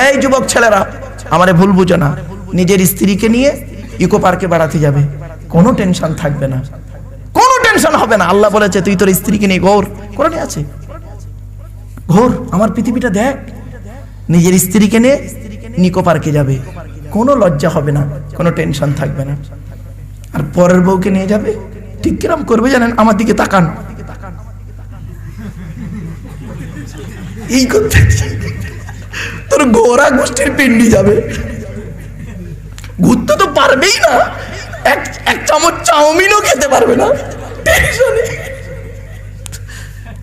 এই যুবক ছেলেরা, আমারে ভুল বুঝো না, নিজের স্ত্রীকে নিয়ে ইকো পার্কে বেড়াতে যাবে, কোনো টেনশন থাকবে না, কোনো টেনশন হবে না। আল্লাহ বলেছে তুই তোর স্ত্রীকে নিয়ে ঘোর, কোরআনে আছে, ঘোর, আমার পৃথিবীটা দেখ। নিজের স্ত্রীকে নিয়ে নিকো পার্কে যাবে, কোনো লজ্জা হবে না, কোনো টেনশন থাকবে না। আর পরের বউকে নিয়ে যাবে, ঠিক কিরম করবে জানেন? আমার দিকে তাকান, এই করতে তোর গোরা গোষ্ঠীর পিন্ডি যাবে, ঘুরতে তো পারবেই না, এক চামচ চাউমিনও খেতে পারবে না।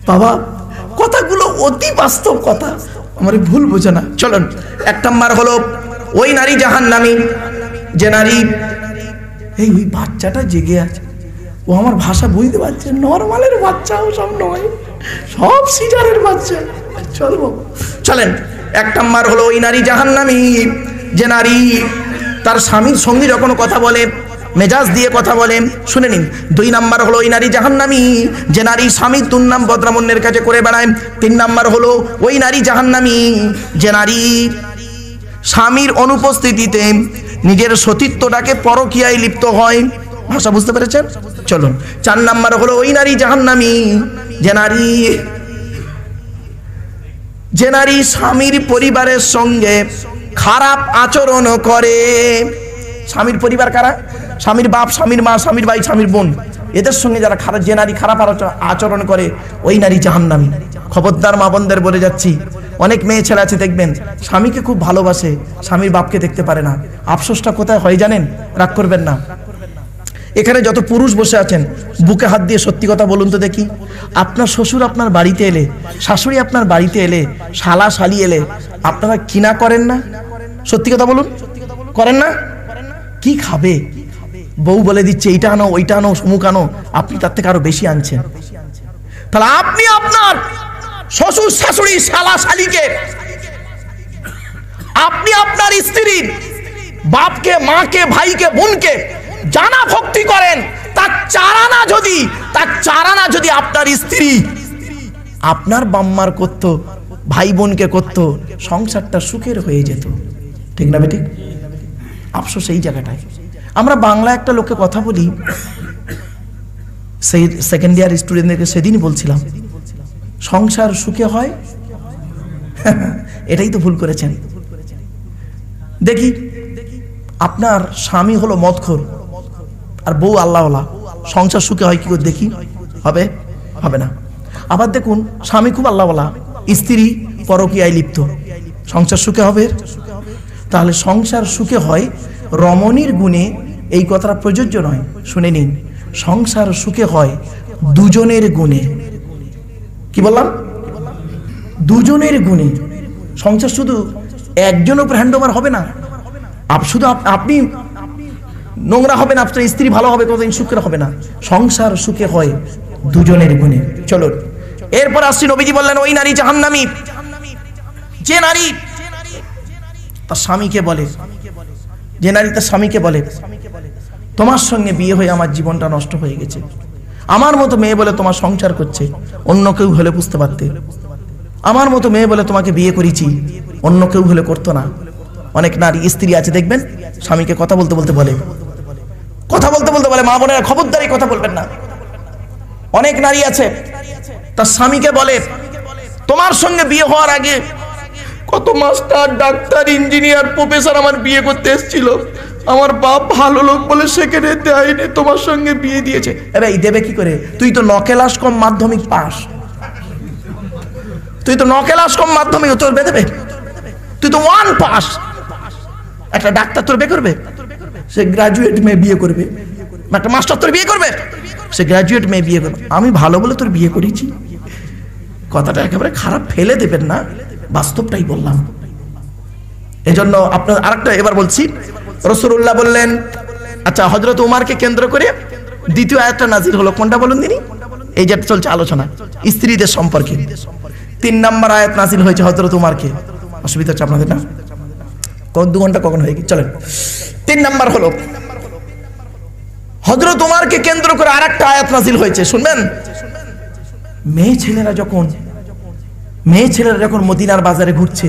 বাবা, কথাগুলো অতি বাস্তব কথা, আমার ভুল বোঝে না। চলুন, 1 নাম্বার হলো ওই নারী জাহান্নামী যে নারী, এই ওই বাচ্চাটা জেগে আছে, ও আমার ভাষা বুঝতে পারছে, নরমালের বাচ্চাও সব নয়, সব সিজারের বাচ্চা। চলবো, চলেন। 1 নাম্বার হলো ওই নারী জাহান্নামী যে নারী তার স্বামীর সঙ্গে যখন কথা বলে মেজাজ দিয়ে কথা বলে, শুনে নিন। 2 নাম্বার হলো ওই নারী জাহান্নামী যে নারী স্বামীর দুর্নাম বদনামন্যের কাছে করে বেড়ায়। 3 নাম্বার হলো ওই নারী জাহান্নামী যে নারী স্বামীর অনুপস্থিতিতে নিজের সতীত্বটাকে পরকীয়ায় লিপ্ত হয়। ভাষা বুঝতে পেরেছেন? চলুন। 4 নাম্বার হলো ওই নারী জাহান্নামী যে নারী স্বামীর পরিবারের সঙ্গে খারাপ আচরণ করে। স্বামীর পরিবার কারা? স্বামীর বাপ, স্বামীর মা, স্বামীর ভাই, স্বামীর বোন, এদের সঙ্গে যারা খারাপ, যে নারী খারাপ আচরণ করে, ওই নারী জাহান্নামী। খবরদার মা বোনদের বলে যাচ্ছি, অনেক মেয়ে ছেলে আছে দেখবেন স্বামীকে খুব ভালোবাসে, স্বামীর বাপকে দেখতে পারে না। আফসোসটা কোথায় হয় জানেন? রাগ করবেন না, এখানে যত পুরুষ বসে আছেন বুকে হাত দিয়ে সত্যি কথা বলুন তো দেখি, আপনার শ্বশুর আপনার বাড়িতে এলে, শাশুড়ি আপনার বাড়িতে এলে, শালা শালি এলে, আপনারা কিনা করেন না? সত্যি কথা বলুন, করেন না? কি খাবে? বউ বলে দিচ্ছে এইটা আনো, ওইটা আনো, সমুক আনো, আপনি তার থেকে আরো বেশি আনছেন। তাহলে আপনি আপনার শ্বশুর শাশুড়ি শালা শালিকে, আপনি আপনার স্ত্রীর বাপকে, মাকে, ভাইকে, বোনকে জানা ভক্তি করেন, তার চারানা যদি আপনার স্ত্রী আপনার বাম্মার করত, ভাই বোনকে করত, সংসারটা সুখের হয়ে যেত। ঠিক না বেঠিক? আফসোস এই জায়গাটায়। আমরা বাংলা একটা লোককে কথা বলি, সেই সেকেন্ড ইয়ার স্টুডেন্টদেরকে সেদিনই বলছিলাম, সংসার সুখে হয়। এটাই তো ভুল করেছেন। দেখি, আপনার স্বামী হলো মদখোর আর বউ আল্লাহওয়ালা, সংসার সুখে হয় কি করে দেখি? হবে? হবে না। আবার দেখুন, স্বামী খুব আল্লাহওয়ালা, স্ত্রী পরকীয়ায় লিপ্ত, সংসার সুখে হবে? তাহলে সংসার সুখে হয় রমণীর গুণে, এই কথাটা প্রযোজ্য নয়, শুনে নিন। সংসার সুখে হয় দুজনের গুণে। কি বললাম? দুজনের গুণে। সংসার শুধু একজনের উপর হ্যান্ড ওভার হবে না, শুধু আপনি নোংরা হবে না, আপনার স্ত্রী ভালো হবে, কোনোদিন সুখের হবে না। সংসার সুখে হয় দুজনের গুণে। চলো, এরপর আসছি, নবীজি বললেন ওই নারী জাহান্নামী যে নারী তার স্বামীকে বলে, যে নারী তার স্বামীকে বলে, তোমার সঙ্গে বিয়ে হয়ে আমার জীবনটা নষ্ট হয়ে গেছে, আমার মতো মেয়ে বলে তোমার সংসার করছে, অন্য কেউ হলে বুঝতে পারতে, আমার মতো মেয়ে বলে তোমাকে বিয়ে করেছি, অন্য কেউ হলে করতো না। অনেক নারী স্ত্রী আছে দেখবেন, স্বামীকে কথা বলতে বলতে বলে, মা বোনেরা খবরদারি কথা বলবেন না। অনেক নারী আছে তার স্বামীকে বলে, তোমার সঙ্গে বিয়ে হওয়ার আগে কত মাস্টার, ডাক্তার, ইঞ্জিনিয়ার, প্রফেসর আমার বিয়ে করতে এসেছিল, আমার বাপ ভালো লোক বলে সেখানে দেয়নি, তোমার সঙ্গে বিয়ে দিয়েছে। এবার এই দেবে কি করে? তুই তো 9 ক্লাস কম মাধ্যমিক পাস, তুই তো 9 ক্লাস কম মাধ্যমিক, তোর বে দেবে? তুই তো 1 পাস। একটা ডাক্তার তোর বিয়ে করবে? সে গ্রাজুয়েট মেয়ে বিয়ে করবে। একটা মাস্টার তোর বিয়ে করবে? সে গ্রাজুয়েট মেয়ে বিয়ে করবে। আমি ভালো বলে তোর বিয়ে করেছি। কথাটা একেবারে খারাপ ফেলে দেবেন না, বাস্তবটাই বললাম। এজন্য আপনার আরেকটা এবার বলছি, রাসূলুল্লাহ বললেন, আচ্ছা, হযরত উমরকে কেন্দ্র করে দ্বিতীয় আয়াতটা নাযিল হলো, কোনটা বলুন দিনি? এই যে চলছে আলোচনা স্ত্রীদের সম্পর্কে, 3 নম্বর আয়াত নাযিল হয়েছে হযরত উমরকে। অসুবিধা হচ্ছে আপনাদের না? 2 ঘন্টা কখন হয়ে গেছে? চলেন, 3 নম্বর হলো হযরত উমরকে কেন্দ্র করে আরেকটা আয়াত নাযিল হয়েছে, শুনবেন। মেয়ে ছেলেরা যখন মদিনার বাজারে ঘুরছে,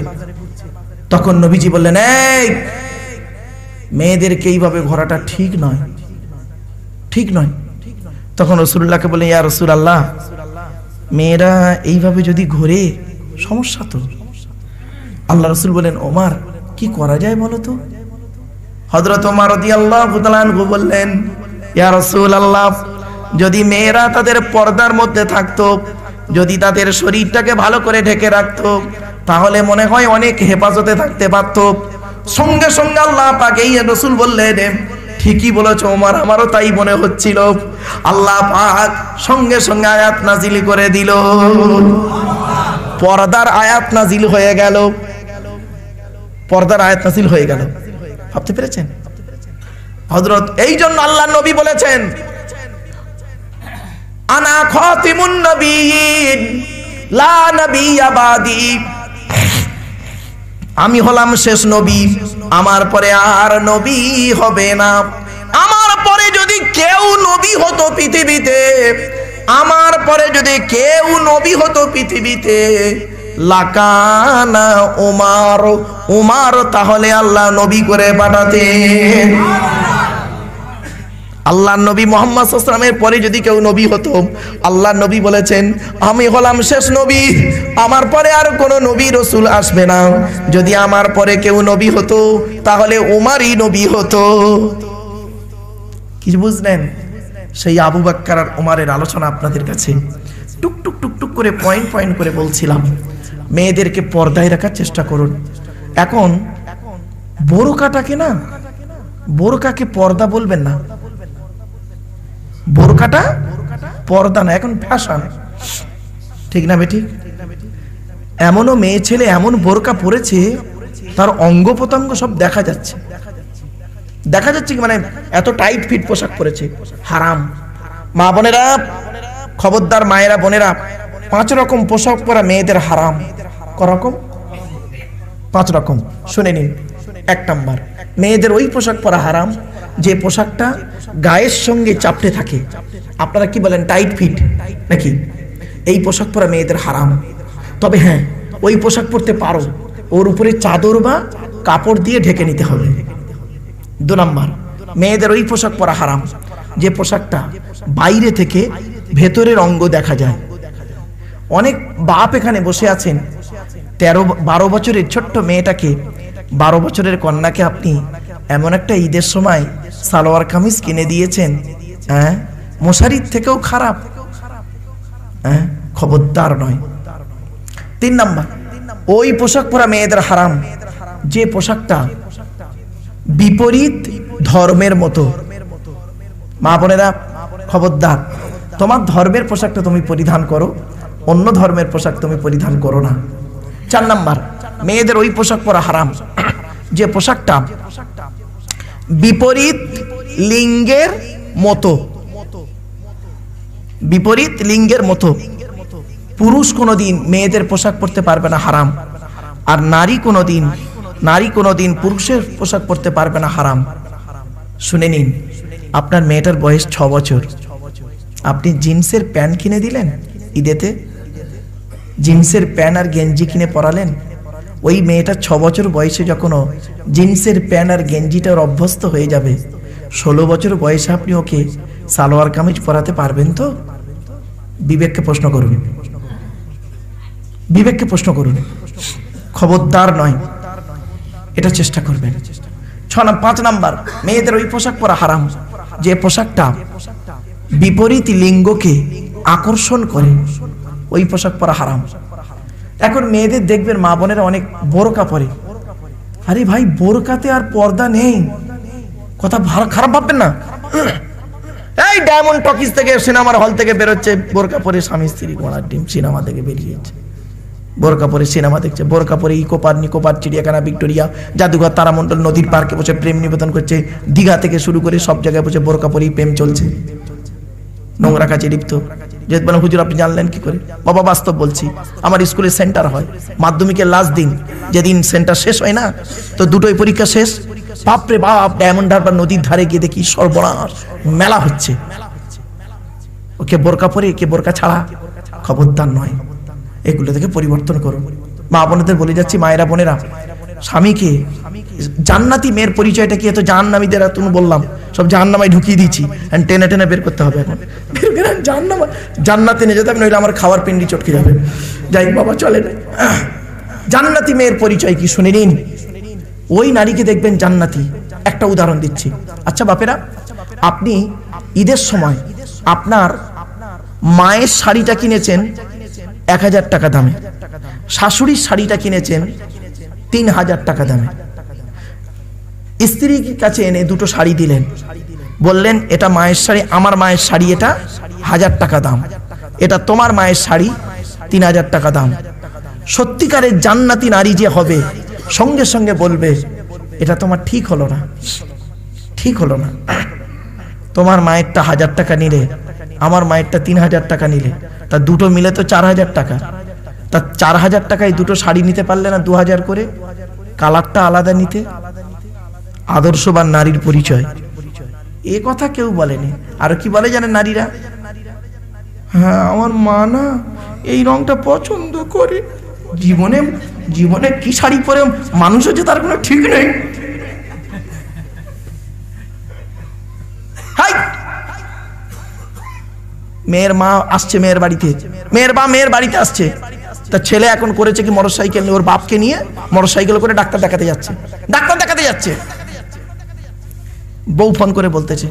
তখন নবীজি বললেন, এই মেয়েদেরকে এইভাবে ঘোরাটা ঠিক নয়, ঠিক নয়। তখন রাসূলুল্লাহকে বললেন, ইয়া রাসূলুল্লাহ, মেয়েরা এইভাবে যদি ঘোরে সমস্যা তো। আল্লাহ রাসূল বলেন, ওমর কি করা যায় বলো তো? হযরত ওমর রাদিয়াল্লাহু তাআলা আনহু বললেন, ইয়া রাসূলুল্লাহ, যদি মেয়েরা তাদের পর্দার মধ্যে থাকতো, যদি তাদের শরীরটাকে ভালো করে ঢেকে রাখতো, তাহলে মনে হয় অনেক হেফাজতে থাকতে পারতো। সঙ্গে সঙ্গে আল্লাহ পাক এই রাসূল বললেন, ঠিকই বলেছো ওমর, আমারও তাই মনে হচ্ছিল। আল্লাহ পাক সঙ্গে সঙ্গে আয়াত নাজিল করে দিল, পর্দার আয়াত নাজিল হয়ে গেল, পর্দার আয়াত নাজিল হয়ে গেল। ভাবতে পেরেছেন হযরত? এই জন্য আল্লাহ নবী বলেছেন, আনা খাতিমুন নবিয়্যিন লা নবিয়্যা বাদি, আমি হলাম শেষ নবী, আমার পরে আর নবী হবে না। আমার পরে যদি কেউ নবী হতো পৃথিবীতে, আমার পরে যদি কেউ নবী হতো পৃথিবীতে, লাকানা ওমর, ওমর তাহলে আল্লাহ নবী করে পাঠাতেন। আল্লাহ নবী মুহাম্মদ সাল্লাল্লাহু আলাইহি ওয়াসাল্লামের পরে যদি কেউ নবী হতো, আল্লাহ নবী বলেছেন, আমি হলাম শেষ নবী, আমার পরে আর কোনো নবী রাসূল আসবে না। যদি আমার পরে কেউ নবী হতো, তাহলে ওমরই নবী হতো। কি বুঝলেন? সেই আবু বকর আর ওমরের আলোচনা আপনাদের কাছে টুক টুক টুক টুক করে পয়েন্ট পয়েন্ট করে বলছিলাম। মেয়েদেরকে পর্দায় রাখার চেষ্টা করুন। এখন বোরকাটাকে না, বোরকাকে পর্দা বলবেন না, বোরকাটা পর্দা না, এখন ফ্যাশন, ঠিক না বেঠিক? এমনও মেয়ে ছেলে এমন বোরকা পরেছে, তার অঙ্গ প্রত্যঙ্গ সব দেখা যাচ্ছে, দেখা যাচ্ছে কি, মানে এত টাইট ফিট পোশাক পরেছে, হারাম। মা বোনেরা খবরদার, মায়েরা বোনেরা, 5 রকম পোশাক পরা মেয়েদের হারাম। করকম? 5 রকম, শুনে নিন। 1 নাম্বার, মেয়েদের ওই পোশাক পরা হারাম যে পোশাকটা গায়ের সঙ্গে চাপটে থাকে। আপনারা কি বলেন, টাইট ফিট নাকি? এই পোশাক পরা মেয়েদের হারাম। তবে হ্যাঁ, ওই পোশাক পরতে পারো, ওর উপরে চাদর বা কাপড় দিয়ে ঢেকে নিতে হবে। 2 নাম্বার, মেয়েদের ওই পোশাক পরা হারাম যে পোশাকটা বাইরে থেকে ভেতরের অঙ্গ দেখা যায়। অনেক বাপ এখানে বসে আছেন, 13-12 বছরের ছোট্ট মেয়েটাকে, 12 বছরের কন্যাকে আপনি এমন একটা ঈদের সময় সালোয়ার কামিজ কিনে দিয়েছেন, হ্যাঁ, মশারির থেকেও খারাপ। হ্যাঁ, খবরদার নয়। 3 নাম্বার, ওই পোশাক পরা মেয়েদের হারাম যে পোশাকটা বিপরীত ধর্মের মতো। মা বোনেরা খবরদার, তোমার ধর্মের পোশাকটা তুমি পরিধান করো, অন্য ধর্মের পোশাক তুমি পরিধান করো না। 4 নাম্বার, মেয়েদের ওই পোশাক পরা হারাম যে পোশাকটা বিপরীত লিঙ্গের মতো, বিপরীত লিঙ্গের মতো। পুরুষ কোনোদিন মেয়েদের পোশাক পরতে পারবে না, হারাম। আর নারী কোনোদিন পুরুষের পোশাক পরতে পারবে না, হারাম। শুনে নিন, আপনার মেয়েটার বয়স 6 বছর, আপনি জিন্সের প্যান্ট কিনে দিলেন ঈদেতে, জিন্সের প্যান্ট আর গেঞ্জি কিনে পরালেন। ওই মেয়েটা 6 বছর বয়সে যখন জিন্সের প্যান্ট আর গেঞ্জিটার অভ্যস্ত হয়ে যাবে, 16 বছর বয়সে আপনি ওকে সালোয়ার কামিজ পরাতে পারবেন তো? বিবেককে প্রশ্ন করুন, বিবেককে প্রশ্ন করুন। খবরদার নয়, এটা চেষ্টা করবেন। 5 নাম্বার, মেয়েদের ওই পোশাক পরা হারাম যে পোশাকটা বিপরীত লিঙ্গকে আকর্ষণ করে, ওই পোশাক পরা হারাম। এখন মেয়েদের দেখবেন মা বোনেরা অনেক বোরকা পরে। আরে ভাই, বোরকাতে আর পর্দা নেই, কথা খারাপ ভাববেন না। এই ডায়মন্ড টকিজ থেকে, সিনেমার হল থেকে বেরোচ্ছে বোরকা পরে, স্বামী স্ত্রী ঘোড়ার ডিম সিনেমা থেকে বেরিয়েছে, বোরকা পরে সিনেমা দেখছে, বোরকা পরে ইকো পার্ক, নিকো পার্ক, চিড়িয়াখানা, ভিক্টোরিয়া, জাদুঘর, তারামণ্ডল, নদীর পার্কে বসে প্রেম নিবেদন করছে, দীঘা থেকে শুরু করে সব জায়গায় বসে বোরকা পরেই প্রেম চলছে, নোংরা কাজে লিপ্ত। যে বলে, হুজুর আপনি জানলেন কি করে? বাবা বাস্তব বলছি, আমার স্কুলে সেন্টার হয়, মাধ্যমিকের লাস্ট দিন যেদিন সেন্টার শেষ হয় না, তো দুটোই পরীক্ষা শেষ, বাপরে বাপ, ডায়মন্ড হারবার নদীর ধারে গিয়ে দেখি সর্বনাশ, মেলা হচ্ছে। ওকে বোরকা পরে, কে বোরকা ছাড়া। খবরদার নয়, এগুলো থেকে পরিবর্তন করুন। মা বোনেদের বলে যাচ্ছি, মায়েরা বোনেরা, স্বামীকে জান্নাতি মেয়ের পরিচয়টা কি? এত জাহান্নামীদের তুমি বললাম সব জাহান্নামায় ঢুকিয়ে দিচ্ছি, টেনে টেনে বের করতে হবে। এখন জান্নাতে নিয়ে যেতে হবে, নইলে আমার খাওয়ার পিন্ডি চটকে যাবে। যাই বাবা চলে না। জান্নাতি মেয়ের পরিচয় কি শুনে নিন। ওই নারীকে দেখবেন জান্নাতি। একটা উদাহরণ দিচ্ছি। আচ্ছা বাপেরা, আপনি ঈদের সময় আপনার মায়ের শাড়িটা কিনেছেন 1000 টাকা দামে, শাশুড়ির শাড়িটা কিনেছেন 3000 টাকা দামে। স্ত্রীর কাছে এনে দুটো শাড়ি দিলেন, বললেন এটা মায়ের শাড়ি, আমার মায়ের শাড়ি এটা 1000 টাকা দাম, এটা তোমার মায়ের শাড়ি 3000 টাকা দাম। সত্যিকারের জান্নাতি নারী যে হবে সঙ্গে সঙ্গে বলবে এটা তোমার ঠিক হলো না, ঠিক হলো না। তোমার মায়েরটা 1000 টাকা নিলে, আমার মায়েরটা 3000 টাকা নিলে, তা দুটো মিলে তো 4000 টাকা। তা 4000 টাকায় দুটো শাড়ি নিতে পারলে না 2000 করে? কালারটা আলাদা নিতে। আদর্শবান নারীর পরিচয় এ কথা কেউ বলেনি। আর কি বলে জানেন নারীরা? হ্যাঁ আমার মা না এই রংটা পছন্দ করে। জীবনে জীবনে কি শাড়ি পরে মানুষ হচ্ছে তার কোনো ঠিক নেই। মেয়ের মা আসছে মেয়ের বাড়িতে, মেয়ের বাড়িতে আসছে। তার ছেলে এখন করেছে কি, মোটরসাইকেল নিয়ে ওর বাপকে নিয়ে মোটরসাইকেল করে ডাক্তার দেখাতে যাচ্ছে। বউ ফোন করে বলতেছে,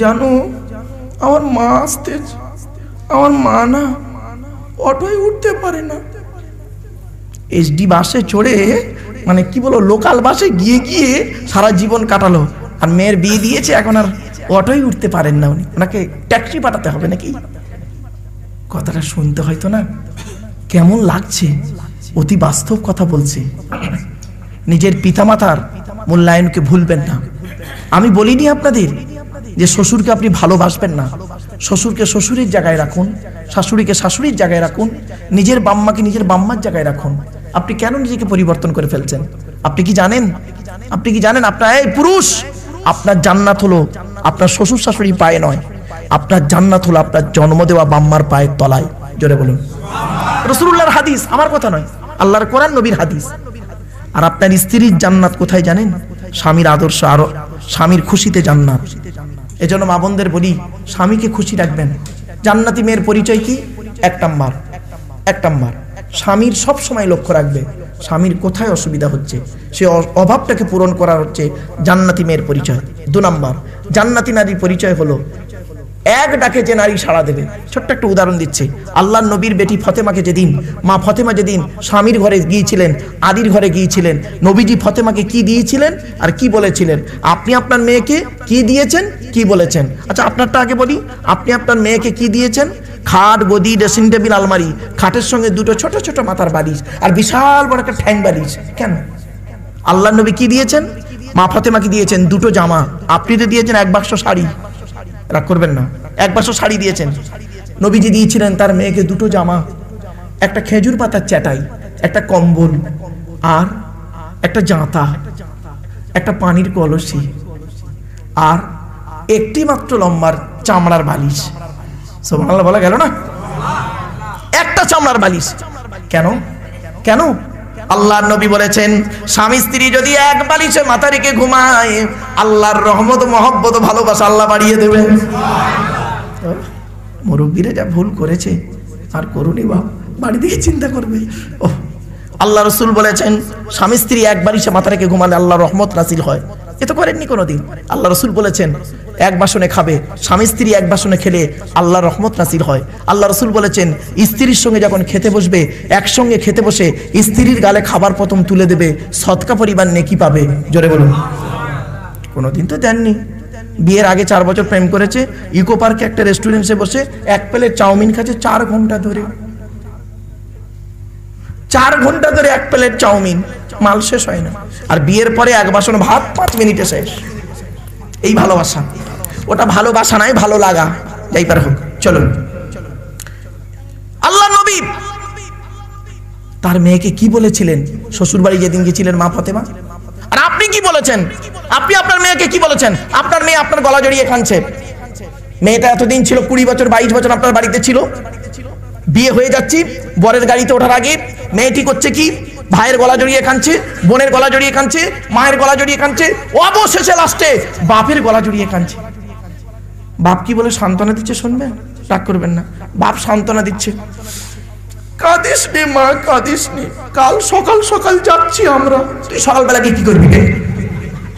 জানো আমার মা আসতেছে, আমার মা না অটোয় উঠতে পারে না। এসডি বাসে চড়ে, মানে কি বলো, লোকাল বাসে গিয়ে গিয়ে সারা জীবন কাটালো। আর মেয়ের বিয়ে দিয়েছে, এখন আর অটোয় উঠতে পারেন না উনি, ওনাকে ট্যাক্সি পাঠাতে হবে নাকি। কথাটা শুনতে হয়তো না কেমন লাগছে, অতি বাস্তব কথা বলছে। নিজের পিতামাতার মূল্যায়নকে ভুলবেন না। আমি বলিনি আপনাদের যে শ্বশুরকে আপনি ভালোবাসবেন না, শ্বশুরকে শ্বশুরের জায়গায় রাখুন, শাশুড়িকে শাশুড়ির জায়গায় রাখুন, নিজের বাম্মাকে নিজের বাম্মার জায়গায় রাখুন। আপনি কেন নিজেকে পরিবর্তন করে ফেলছেন? আপনি কি জানেন আপনার, এই পুরুষ, আপনার জান্নাত হলো আপনার শ্বশুর শাশুড়ি পায়ে নয়, আপনার জান্নাত হলো আপনার জন্ম দেওয়া বাম্মার পায়ের তলায়। জোরে বলুন। রাসূলুল্লাহর হাদিস, আমার কথা নয়, আল্লাহর কোরআন, নবীর হাদিস। আর আপনার স্ত্রীর জান্নাত কোথায় জানেন? স্বামীর আদর্শ, আরো স্বামীর খুশিতে জান্নাত। এজন্য মা বোনদের বলি, স্বামীকে খুশি রাখবেন। জান্নাতি মেয়ের পরিচয় কি? এক নাম্বার স্বামীর সব সময় লক্ষ্য রাখবে স্বামীর কোথায় অসুবিধা হচ্ছে, সে অভাবটাকে পূরণ করার হচ্ছে জান্নাতি মেয়ের পরিচয়। 2 নাম্বার, জান্নাতি নারীর পরিচয় হলো এক ডাকে যে নারী সাড়া দেবে। ছোট্ট একটা উদাহরণ দিচ্ছি। আল্লাহর নবীর বেটি ফতেমাকে যেদিন, মা ফতেমা যেদিন স্বামীর ঘরে গিয়েছিলেন, আদির ঘরে গিয়েছিলেন, নবীজি ফতেমাকে কি দিয়েছিলেন আর কি বলেছিলেন? আপনি আপনার মেয়েকে কি দিয়েছেন, কি বলেছেন? আচ্ছা আপনারটা আগে বলি, আপনি আপনার মেয়েকে কি দিয়েছেন? খাট, গদি, ড্রেসিং টেবিল, আলমারি, খাটের সঙ্গে দুটো ছোট ছোট মাথার বালিশ আর বিশাল বড় একটা ঠ্যাং বালিশ। কেন? আল্লাহর নবী কি দিয়েছেন? মা ফাতেমাকে দিয়েছেন দুটো জামা। আপনি তো দিয়েছেন এক বাক্স শাড়ি। রাগ করবেন না, এক বাক্স শাড়ি দিয়েছেন। নবীজি দিয়েছিলেন তার মেয়েকে দুটো জামা, একটা খেজুর পাতার চাটাই, একটা কম্বল, আর একটা জাঁতা, একটা পানির কলসি, আর একটি মাত্র লম্বার চামড়ার বালিশ। সুবহানাল্লাহ বলা গেল না? একটা চামড়ার বালিশ। কেন? কেন? আল্লাহর নবী বলেছেন, স্বামী স্ত্রী যদি এক বালিশে মাথা রেখে ঘুমায়, আল্লাহর রহমত, মহব্বত, ভালোবাসা আল্লাহ বাড়িয়ে দেবেন। মুরব্বীরা যা ভুল করেছে আর করুনি বাপ, বাড়ি থেকে চিন্তা করবে। ও আল্লাহ রাসূল বলেছেন, স্বামী স্ত্রী এক বালিশে মাথা রেখে ঘুমালে আল্লাহর রহমত নাযিল হয়। এ তো করেননি কোনোদিন। আল্লাহ রাসূল বলেছেন এক বাসনে খাবে, স্বামী স্ত্রী এক বাসনে খেলে আল্লাহর রহমত নাযিল হয়। আল্লাহ রাসূল বলেছেন স্ত্রীর সঙ্গে যখন খেতে বসবে, একসঙ্গে খেতে বসে স্ত্রীর গালে খাবার প্রথম তুলে দেবে, সদকা পরিমাণ নেকি পাবে। জোরে বলুন। কোনোদিন তো দেননি। বিয়ের আগে 4 বছর প্রেম করেছে, ইকো পার্কে একটা রেস্টুরেন্টে বসে এক প্লেট চাউমিন খাচ্ছে 4 ঘন্টা ধরে। 4 ঘন্টা ধরে এক প্লেট চাউমিন, মাল শেষ হয় না। আর বিয়ের পরে এক বাসন ভাত 5 মিনিটে শেষ। এই ভালোবাসা? ওটা ভালোবাসা নাই, ভালো লাগা। যাই পার হোক, চলুন। আল্লাহ নবী তার মেয়েকে কি বলেছিলেন শ্বশুর বাড়ি যেদিন গেছিলেন মা ফাতেমা? আর আপনি কি বলেছেন? আপনি আপনার মেয়েকে কি বলেছেন? আপনার মেয়ে আপনার গলা জড়িয়ে কাঁদছে। মেয়েটা এতদিন ছিল 20 বছর 22 বছর আপনার বাড়িতে ছিল। বিয়ে হয়ে যাচ্ছি, বরের গাড়িতে ওঠার আগে মেয়েটি করছে কি? ভাইয়ের গলা জড়িয়ে কাঁদছে, বোনের গলা জড়িয়ে কাঁদছে, মায়ের গলা জড়িয়ে কাঁদছে, অবশেষে লাস্টে বাপের গলা জড়িয়ে কাঁদছে। বাপ কি বলে সান্ত্বনা দিচ্ছে শুনবেন, রাগ করবেন না। বাপ সান্ত্বনা দিচ্ছে, কাঁদিস নে মা, কাঁদিস নে, কাল সকাল সকাল যাচ্ছি আমরা। তুই সকালবেলা কি করবি রে?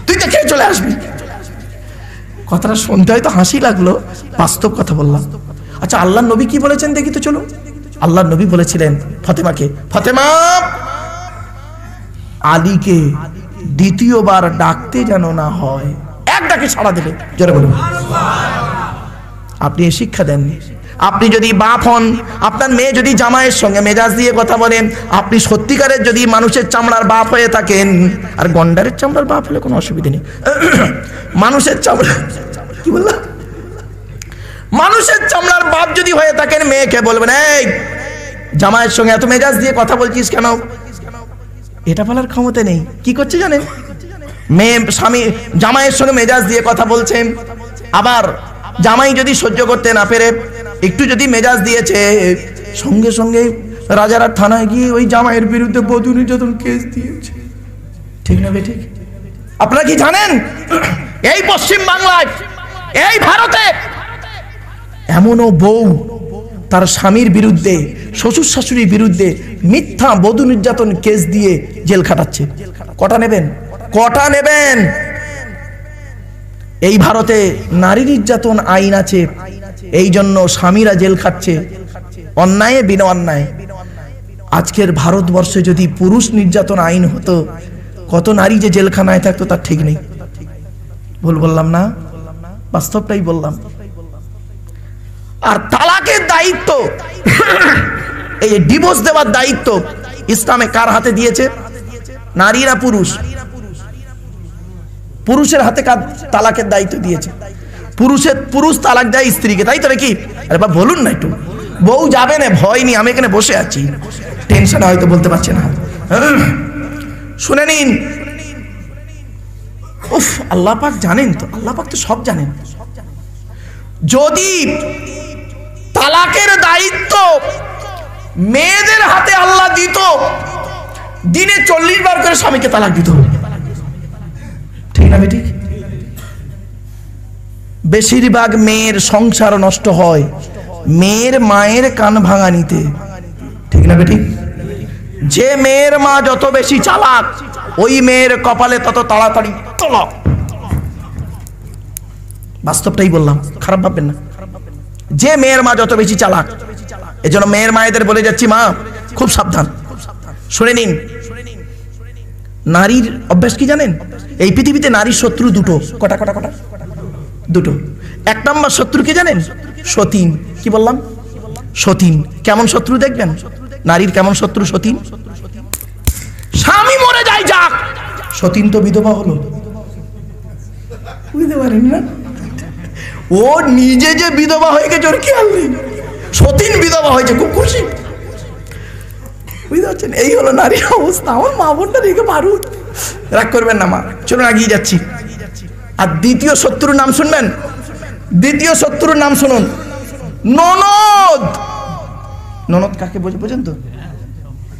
তুই তো খেয়ে চলে আসবি। কথাটা শুনতে হয়তো হাসি লাগলো, বাস্তব কথা বললাম। আচ্ছা, আল্লাহর নবী কি বলেছেন দেখি তো, চলো। আল্লাহর নবী বলেছিলেন ফাতেমাকে, ফাতেমা, আলীকে দ্বিতীয়বার ডাকতে যেন না হয়, এক ডাকে সাড়া দেবে। জোরে বলুন। আপনি শিক্ষা দেননি। আপনি যদি বাপ হন, আপনার মেয়ে যদি জামাইয়ের সঙ্গে মেজাজ দিয়ে কথা বলেন, আপনি সত্যিকারের যদি মানুষের চামড়ার বাপ হয়ে থাকেন, আর গন্ডারের চামড়ার বাপ হলে কোনো অসুবিধা নেই, মানুষের চামড়া, কি বললাম, মানুষের চামড়ার বাপ যদি হয়ে থাকেন, মেয়েকে বলবেন, এই জামাইয়ের সঙ্গে এত মেজাজ দিয়ে কথা বলছিস কেন? এটা বলার ক্ষমতা নেই। কি করছে জানেন? মেয়ে স্বামী জামাইয়ের সঙ্গে মেজাজ দিয়ে কথা বলছেন, আবার জামাই যদি সহ্য করতে না পেরে একটু যদি মেজাজ দিয়েছে, সঙ্গে সঙ্গে রাজারহাট থানায় গিয়ে ওই জামাইয়ের বিরুদ্ধে বধূ নির্যাতন কেস দিয়েছে। ঠিক না বে ঠিক? আপনারা কি জানেন এই পশ্চিম বাংলায়, এই ভারতে এমনও বউ তার স্বামীর বিরুদ্ধে, শ্বশুর শাশুড়ির বিরুদ্ধে মিথ্যা বধূ নির্যাতন কেস দিয়ে জেল খাটাচ্ছে। কটা নেবেন? কটা নেবেন? এই ভারতে নারী নির্যাতন আইন আছে, এই জন্য স্বামীরা জেল খাচ্ছে অন্যায় বিনা অন্যায়। আজকের ভারতবর্ষে যদি পুরুষ নির্যাতন আইন হতো, কত নারী যে জেলখানায় থাকতো তার ঠিক নেই। ভুল বললাম না? বাস্তবটাই বললাম। আর তালাকের দায়িত্ব, এই ডিভোর্স দেওয়ার দায়িত্ব ইসলামে কার হাতে দিয়েছে? নারী না পুরুষ? পুরুষের হাতে কার তালাকের দায়িত্ব দিয়েছে? পুরুষ তালাক দেয় স্ত্রীকে, তাই তো নাকি? আরে বাবা বলুন না একটু। বউ যাবে না, ভয় নেই, আমি এখানে বসে আছি, টেনশনে হয়তো বলতে পারছি না। শুনে নিন। উফ, আল্লাহ পাক জানেন তো, আল্লাহ পাক তো সব জানেন। যদি তালাকের দায়িত্ব মেয়েদের হাতে আল্লাহ দিত, দিনে 40 বার করে স্বামীকে তালাক দিত। ঠিক না বেটি? বেশিরভাগ মেয়ের সংসার নষ্ট হয় মেয়ের মায়ের কান ভাঙানিতে। ঠিক না বেটি? যে মেয়ের মা যত বেশি চালাক, ওই মেয়ের কপালে তত তাড়াতাড়ি তলাক। বাস্তবটাই বললাম, খারাপ ভাববেন না। যে মেয়ের মা যত বেশি চালাক, এজন্য মেয়ের মায়েদের বলে যাচ্ছি, মা খুব সাবধান। শুনে নিন, নারীর অভ্যাস কি জানেন? এই পৃথিবীতে নারীর শত্রু দুটো। কটা কটা কটা? দুটো। এক নম্বর শত্রু কি জানেন? সতীন। কি বললাম? সতীন। কেমন শত্রু দেখবেন নারীর? কেমন শত্রু সতীন? স্বামী মরে যায় যাক, সতীন তো বিধবা হলো। বুঝতে পারেন না? ও নিজে যে বিধবা হয়ে গেছে ওর খেয়াল নেই, সতীন বিধবা হয়েছে, খুব খুশি। বুঝতে পারছেন? এই হলো নারীর অবস্থা। আমার মা বোনটা রেখে পারু, রাগ করবেন না মা, চলুন এগিয়ে যাচ্ছি। আর দ্বিতীয় শত্রুর নাম শুনবেন? দ্বিতীয় শত্রুর নাম শুনুন, ননদ। ননদ কাকে বোঝেন তো?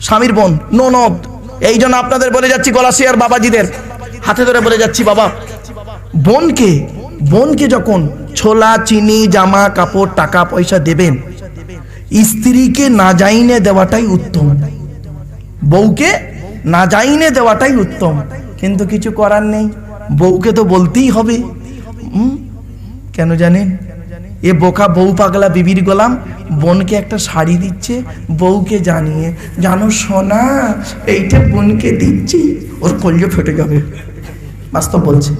স্বামীর বোন, ননদ। এই জন্য আপনাদের বলে যাচ্ছি, গলাশিয়ার বাবাজিদের হাতে ধরে বলে যাচ্ছি, বাবা বোনকে যখন ছোলা, চিনি, জামা কাপড়, টাকা পয়সা দেবেন, স্ত্রীকে না জাইনে দেওয়াটাই উত্তম, বউকে না জাইনে দেওয়াটাই উত্তম। কিন্তু কিছু করার নেই, বউকে তো বলতেই হবে। কেন জানেন? এ বোকা বউ পাগলা বিবির গোলাম বোনকে একটা শাড়ি দিচ্ছে, বউকে জানিয়ে, জানো সোনা এইটা বোনকে দিচ্ছি, ওর কলজে ফেটে যাবে। বাস্তব বলছে,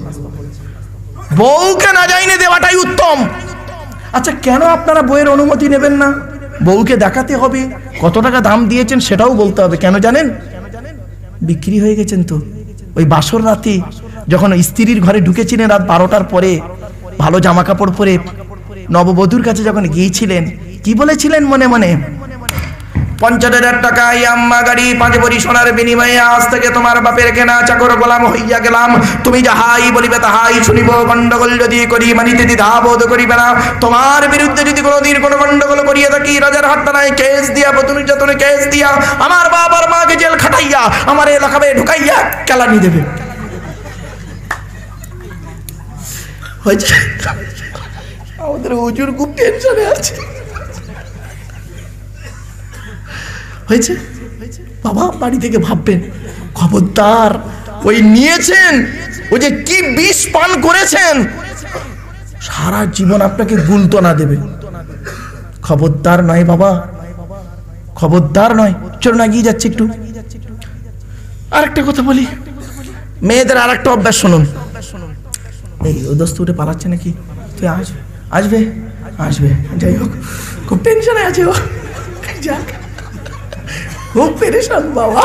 বউকে না জানিয়ে দেওয়াটাই উত্তম। আচ্ছা, কেন আপনারা বউয়ের অনুমতি নেবেন না? বউকে দেখাতে হবে, কত টাকা দাম দিয়েছেন সেটাও বলতে হবে। কেন জানেন? বিক্রি হয়ে গেছেন তো। ওই বাসর রাতে যখন স্ত্রীর ঘরে ঢুকেছিলেন রাত 12টার পরে, ভালো জামা কাপড় পরে নববধূর কাছে যখন গিয়েছিলেন, কি বলেছিলেন মনে মনে? 50,000 টাকা ইয়াম্মা গাড়ি 5 ভরি সোনার বিনিময়ে আজ থেকে তোমার বাপের কেনা চাকর গোলাম হইয়া গেলাম। তুমি যাহাই বলিবে তাহাই শুনিব। গন্ডগোল যদি করি মানিতে দ্বিধাবোধ করিবে না। তোমার বিরুদ্ধে যদি কোনোদিন কোনো গন্ডগোল করিয়া থাকি রাজার হাত টানায় কেস দিয়া, বধূ নির্যাতনে কেস দিয়া, আমার বাপ আর মাকে জেল খাটাইয়া আমার এলাকাবে ঢুকাইয়া কেলানি দেবে। হয়েছে? আমাদের হুজুর খুব টেনশনে আছে। হয়েছে বাবা, বাড়ি থেকে ভাববেন খবরদার, ওই নিয়েছেন, ওই যে কি বিষ পান করেছেন, সারা জীবন আপনাকে গুলতনা দেবে। খবরদার নয় বাবা, খবরদার নয়। চলুন এগিয়ে যাচ্ছে একটু। আরেকটা কথা বলি, মেয়েদের আরেকটা অভ্যাস শুনুন। এই ও দোস্ত উঠে পালাচ্ছে নাকি? তুই আসবে আসবে, যাই হোক খুব টেনশনে আছে ও, যাক খুব পেরেশান বাবা।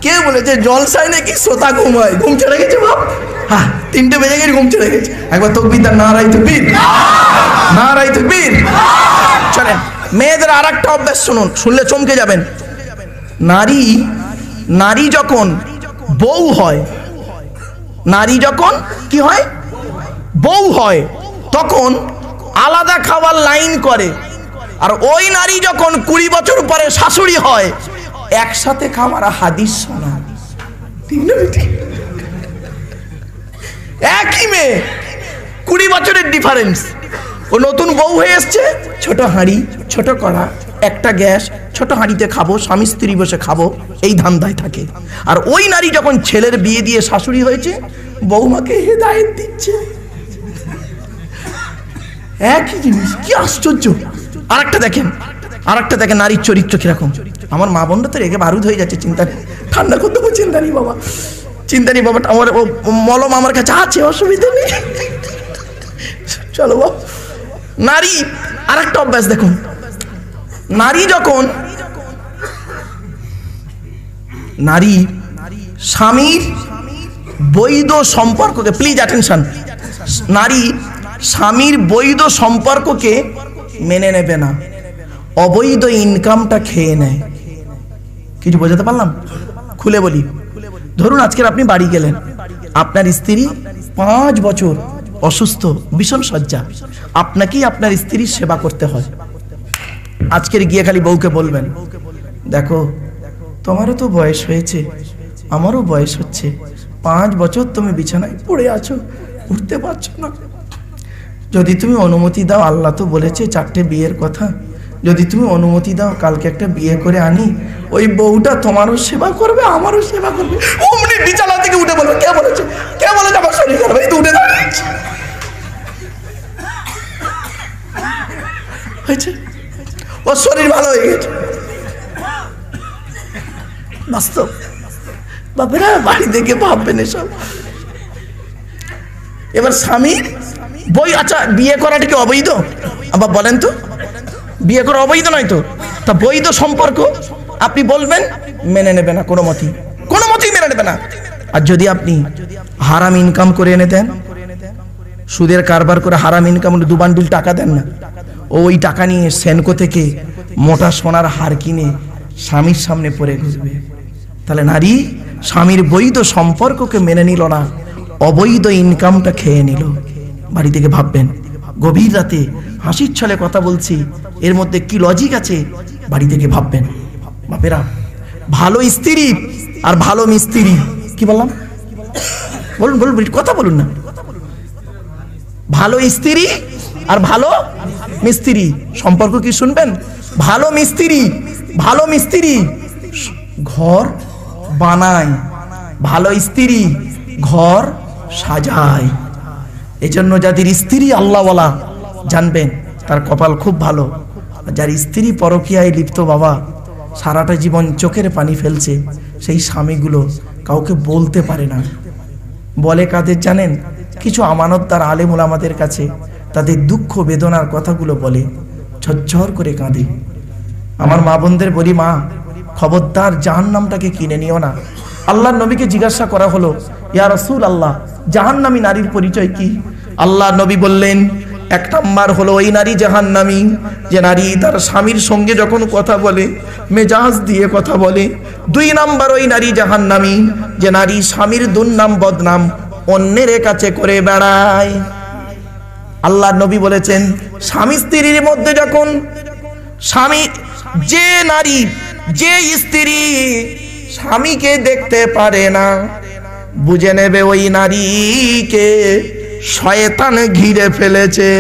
কে বলেছে জলসায় নাকি শ্রোতা ঘুম হয়? ঘুম ছেড়ে গেছে বাপ। হ্যাঁ, 3টে বেজে গেছে, ঘুম ছেড়ে গেছে। একবার তকবীর দান, নারাই তাকবীর, নারাই তাকবীর। চলেন, মেয়েদের আর একটা অভ্যাস শুনুন, শুনলে চমকে যাবেন। নারী যখন বউ হয়, নারী যখন কি হয়? বউ হয়, তখন আলাদা খাবার লাইন করে। আর ওই নারী যখন 20 বছর পরে শাশুড়ি হয়, একসাথে খাবার হাদিস শোনা। ঠিক না? একই মেয়ে, 20 বছরের ডিফারেন্স। ও নতুন বউ হয়ে এসছে, ছোট হাঁড়ি, ছোট কড়া, একটা গ্যাস, ছোট হাঁড়িতে খাবো, স্বামী স্ত্রী বসে খাবো, এই ধান্দায় থাকে। আর ওই নারী যখন ছেলের বিয়ে দিয়ে শাশুড়ি হয়েছে, বৌমাকে হেদায়েত দিচ্ছে। একই জিনিস, কি আশ্চর্য। আরেকটা দেখেন নারীর চরিত্র কিরকম। আমার মা বোনটা তো রেগে বারুদ হয়ে যাচ্ছে, চিন্তা নেই, ঠান্ডা করতে হবে, চিন্তা নেই বাবা, চিন্তা নেই বাবা। আমার মলম আমার কাছে আছে, অসুবিধা নেই। চলো বাবা। নারী আরেকটা অভ্যাস দেখুন, নারী স্বামীর বৈধ সম্পর্ককে, প্লিজ অ্যাটেনশন, নারী স্বামীর বৈধ সম্পর্ককে মেনে নেবে না, অবৈধ ইনকামটা খেয়ে নেয়। কিছু বোঝাতে পারলাম? খুলে বলি। ধরুন আজকের আপনি বাড়ি গেলেন, আপনার স্ত্রী 5 বছর অসুস্থ, ভীষণ শয্যা, আপনাকেই আপনার স্ত্রীর সেবা করতে হয়। আজকের গিয়ে খালি বউকে বলবেন, দেখো তোমারও তো বয়স হয়েছে, আমারও বয়স হচ্ছে, 5 বছর তুমি বিছানায় পড়ে আছো, উঠতে পারছো না। যদি তুমি অনুমতি দাও, আল্লাহ তো বলেছে 4টে বিয়ের কথা, যদি তুমি অনুমতি দাও কালকে একটা বিয়ে করে আনি, ওই বউটা তোমারও সেবা করবে, আমারও সেবা করবে। অমনি বিছানা থেকে উঠে বলো, কে বলেছে আমার শরীর খারাপ, এই তো উঠে দাঁড়িয়েছে। হয়েছে, ওর শরীর ভালো হয়ে গেছে। বাস্তব বাপেরা, বাড়ি থেকে ভাববেন এসব। এবার স্বামীর বই, আচ্ছা বিয়ে করাটা কি অবৈধ? আবার বলেন তো, বিয়ে করা অবৈধ নয় তো? তা বৈধ সম্পর্ক আপনি বলবেন, মেনে নেবে না, কোনো মতেই মেনে নেবে না। আর যদি আপনি হারাম ইনকাম করে এনে দেন, সুদের কারবার করে হারাম ইনকাম, 2 বান্ডিল টাকা দেন না, ওই টাকা নিয়ে সেনকো থেকে মোটা সোনার হার কিনে স্বামীর সামনে পরে ঘুরবে। তাহলে নারী স্বামীর বৈধ সম্পর্ককে মেনে নিল না, অবৈধ ইনকামটা খেয়ে নিল। বাড়ি থেকে ভাববেন, গভীর রাতে হাসির ছলে কথা বলছি, এর মধ্যে কি লজিক আছে? বাড়ি থেকে ভাববেন। বাপেরা, ভালো স্ত্রী আর ভালো মিস্ত্রি, কি বললাম? বলুন কথা বলুন না। ভালো স্ত্রী আর ভালো মিস্ত্রি সম্পর্ক কি শুনবেন? ভালো মিস্ত্রি ঘর বানায়, ভালো স্ত্রী ঘর সাজায়। এজন্য যাদের স্ত্রী আল্লাহওয়ালা, জানবেন তার কপাল খুব ভালো। যার স্ত্রী পরকীয়ায় লিপ্ত, বাবা সারাটা জীবন চোখের পানি ফেলছে, সেই স্বামীগুলো কাউকে বলতে পারে না। বলে কাদের জানেন? কিছু আমানতদার আলেম ওলামাদের কাছে তাদের দুঃখ বেদনার কথাগুলো বলে, ঝরঝর করে কাঁদে। আমার মা বোনদের বলি, মা খবরদার জাহান্নামটাকে কিনে নিও না। আল্লাহর নবীকে জিজ্ঞাসা করা হলো, ইয়া রাসূলুল্লাহ, জাহান্নামী নারীর পরিচয় কি? আল্লাহর নবী বললেন, এক নাম্বার হলো ওই নারী জাহান্নামী যে নারী তার স্বামীর সঙ্গে যখন কথা বলে মেজাজ দিয়ে কথা বলে। 2 নাম্বার ওই নারী জাহান্নামী যে নারী স্বামীর দুর্নাম বদনাম অন্যের কাছে করে বেড়ায়। আল্লাহর নবী বলেছেন স্বামী স্ত্রীর মধ্যে যখন যে নারী যে স্ত্রী স্বামীকে দেখতে পারে না বুঝে নেবে ওই নারীকে শয়তান ঘিরে ফেলেছে।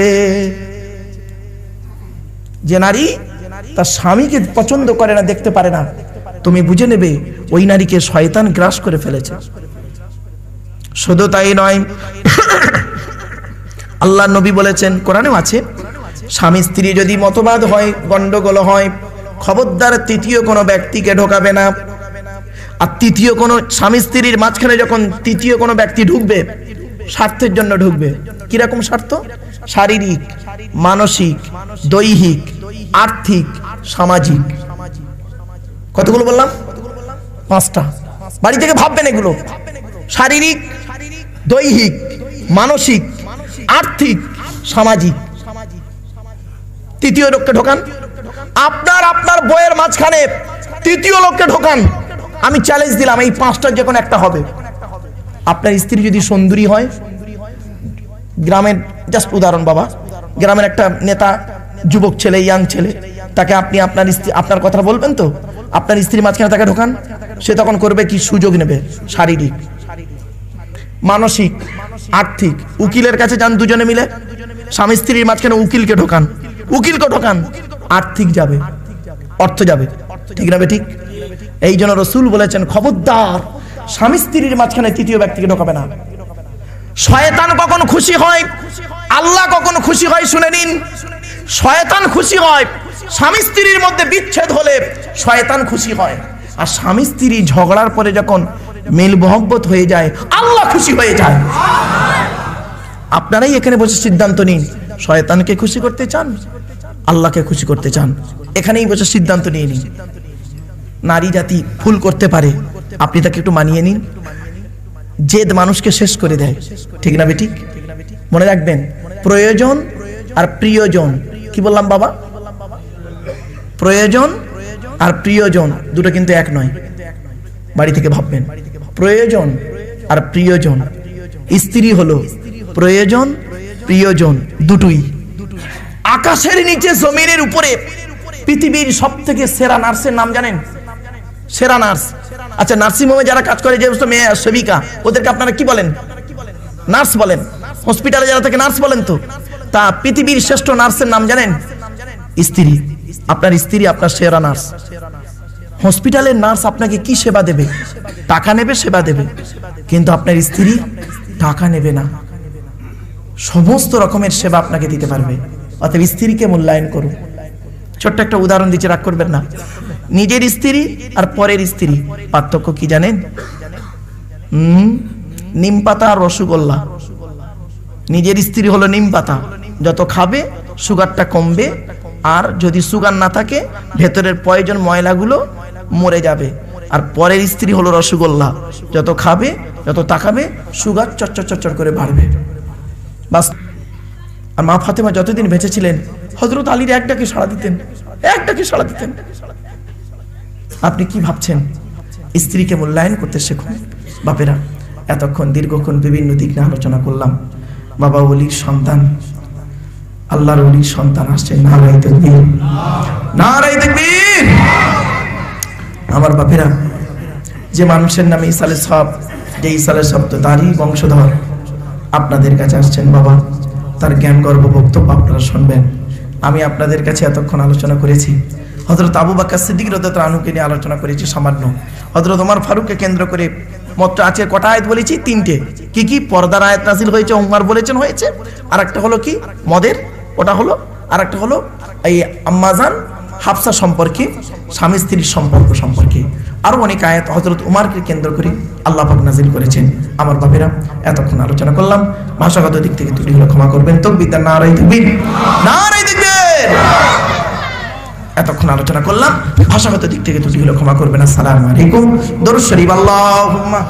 যে নারী তার স্বামীকে পছন্দ করে না দেখতে পারে না তুমি বুঝে নেবে ওই নারীকে শয়তান গ্রাস করে ফেলেছে। শুধু তাই নয়, আল্লাহ নবী বলেছেন কোরআনেও আছে স্বামী স্ত্রী যদি মতবাদ হয় গন্ডগোল হয় খবরদার তৃতীয় কোনো ব্যক্তিকে ঢোকাবে না। আর তৃতীয় কোনো স্বামী স্ত্রীর মাঝখানে যখন তৃতীয় কোনো ব্যক্তি ঢুকবে স্বার্থের জন্য ঢুকবে। কিরকম স্বার্থ? শারীরিক, মানসিক, দৈহিক, আর্থিক, সামাজিক। কতগুলো বললাম? 5টা। বাড়ি থেকে ভাববেন এগুলো। শারীরিক, দৈহিক, মানসিক, আর্থিক, সামাজিক। তৃতীয় লোককে ঢোকান। আপনার বইয়ের মাঝখানে তৃতীয় লোককে ঢোকান। আমি চ্যালেঞ্জ দিলাম এই 5টার যে কোনো একটা হবে। আপনার স্ত্রী যদি সুন্দরী হয়, গ্রামের জাস্ট উদাহরণ বাবা, গ্রামের একটা নেতা যুবক ছেলে ইয়াং ছেলে তাকে আপনি আপনার কথা বলবেন তো আপনার স্ত্রীর মাঝখানে তাকে ঢোকান, সে তখন করবে কি? সুযোগ নেবে। শারীরিক, মানসিক, আর্থিক। উকিলের কাছে যান দুজনে মিলে, স্বামী স্ত্রীর মাঝখানে উকিলকে ঢোকান, আর্থিক যাবে, অর্থ যাবে। ঠিক না ঠিক? এই জন্য রাসূল বলেছেন খবরদার স্বামী স্ত্রীর মাঝখানে তৃতীয় ব্যক্তিকে ঢোকাবে না। শয়তান কখন খুশি হয়, আল্লাহ কখন খুশি হয় শুনে নিন। শয়তান খুশি হয় স্বামী স্ত্রীর মধ্যে বিচ্ছেদ হলে শয়তান খুশি হয়। আর স্বামী স্ত্রী ঝগড়ার পরে যখন মিল মোহব্বত হয়ে যায় আল্লাহ খুশি হয়ে যায়। আপনারাই এখানে বসে সিদ্ধান্ত নিন শয়তানকে খুশি করতে চান, আল্লাহকে খুশি করতে চান। এখানেই বসে সিদ্ধান্ত নিয়ে নিন। নারী জাতি ভুল করতে পারে, আপনি তাকে একটু মানিয়ে নিন। জেদ মানুষকে শেষ করে দেয়। ঠিক না বেঠিক? মনে রাখবেন প্রয়োজন আর প্রিয়জন। কি বললাম বাবা? প্রয়োজন আর প্রিয়জন দুটো কিন্তু এক নয়। বাড়ি থেকে ভাববেন প্রয়োজন আর প্রিয়জন। স্ত্রী হলো প্রয়োজন প্রিয়জন দুটোই। আকাশের নিচে জমিনের উপরে পৃথিবীর সবথেকে সেরা নার্সের নাম জানেন? সেরা নার্স। আচ্ছা নার্সিং হোমে যারা কাজ করে যে মেয়ে সেবিকা ওদেরকে আপনারা কি বলেন? নার্স বলেন। হসপিটালে যারা থাকে নার্স বলেন তো। তা পৃথিবীর শ্রেষ্ঠ নার্সের নাম জানেন? স্ত্রী। আপনার স্ত্রী আপনার সেরা নার্স। হসপিটালের নার্স আপনাকে কি সেবা দেবে? টাকা নেবে, সেবা দেবে। কিন্তু আপনার স্ত্রী টাকা নেবে না, সমস্ত রকমের সেবা আপনাকে দিতে পারবে। অতএব স্ত্রীকে মূল্যায়ন করুন। ছোট্ট একটা উদাহরণ দিচ্ছি, রাগ করবেন না। নিজের স্ত্রী আর পরের স্ত্রী পার্থক্য কি জানেন? নিম পাতা আর রসগোল্লা। নিজের স্ত্রী হলো নিম পাতা, যত খাবে সুগারটা কমবে, আর যদি সুগার না থাকে ভেতরের পয়জন ময়লাগুলো মরে যাবে। আর পরের স্ত্রী হলো রসগোল্লা, যত খাবে যত তাকাবে সুগার চচ্চর করে বাড়বে। বাস। আর মা ফাতেমা যতদিন বেঁচে ছিলেন হযরত আলীর এক ডাকে সাড়া দিতেন, এক ডাকে সাড়া দিতেন। আপনি কি ভাবছেন? স্ত্রীকে মূল্যায়ন করতে শিখুন বাপেরা। এতক্ষণ দীর্ঘক্ষণ বিভিন্ন দিক নিয়ে আলোচনা করলাম। বাবা ওলির সন্তান, আল্লাহর ওলির সন্তান আসছে। নারায়ে তাকবীর, নারায়ে তাকবীর। আমার বাপেরা, যে মানুষের নামে ইসালে সব, যে ইসালে সব তো তারই বংশধর আপনাদের কাছে আসছেন বাবা। তার জ্ঞান গর্ব বক্তব্য আপনারা শুনবেন। আমি আপনাদের কাছে এতক্ষণ আলোচনা করেছি হযরত আবু বকর সিদ্দিক রাদিয়াল্লাহু আনহুকে নিয়ে আলোচনা করেছি সামান্য। হযরত ওমর ফারুককে কেন্দ্র করে মাত্র আজকে কটা আয়াত বলেছি? 3টে। কি কি? পর্দার আয়াত নাযিল হয়েছে, ওমর বলেছেন হয়েছে। আর একটা হলো কি? মদের, ওটা হলো। আর একটা হলো এই আম্মাজান হাফসা সম্পর্কে, স্বামী স্ত্রীর সম্পর্ক সম্পর্কে। আরো অনেক আয়াত হযরত উমরকে কেন্দ্র করে আল্লাহ পাক নাযিল করেছেন। আমার বাপেরা, এতক্ষণ আলোচনা করলাম, ভাষাগত দিক থেকে ত্রুটি হলে ক্ষমা করবেন। তাকবীর, নারায়ে তাকবীর, নারায়ে তাকবীর। এতক্ষণ আলোচনা করলাম, ভাষাগত দিক থেকে ত্রুটি হলে ক্ষমা করবেন। আসসালামু আলাইকুম। দরুদ শরীফ। আল্লাহুম্মা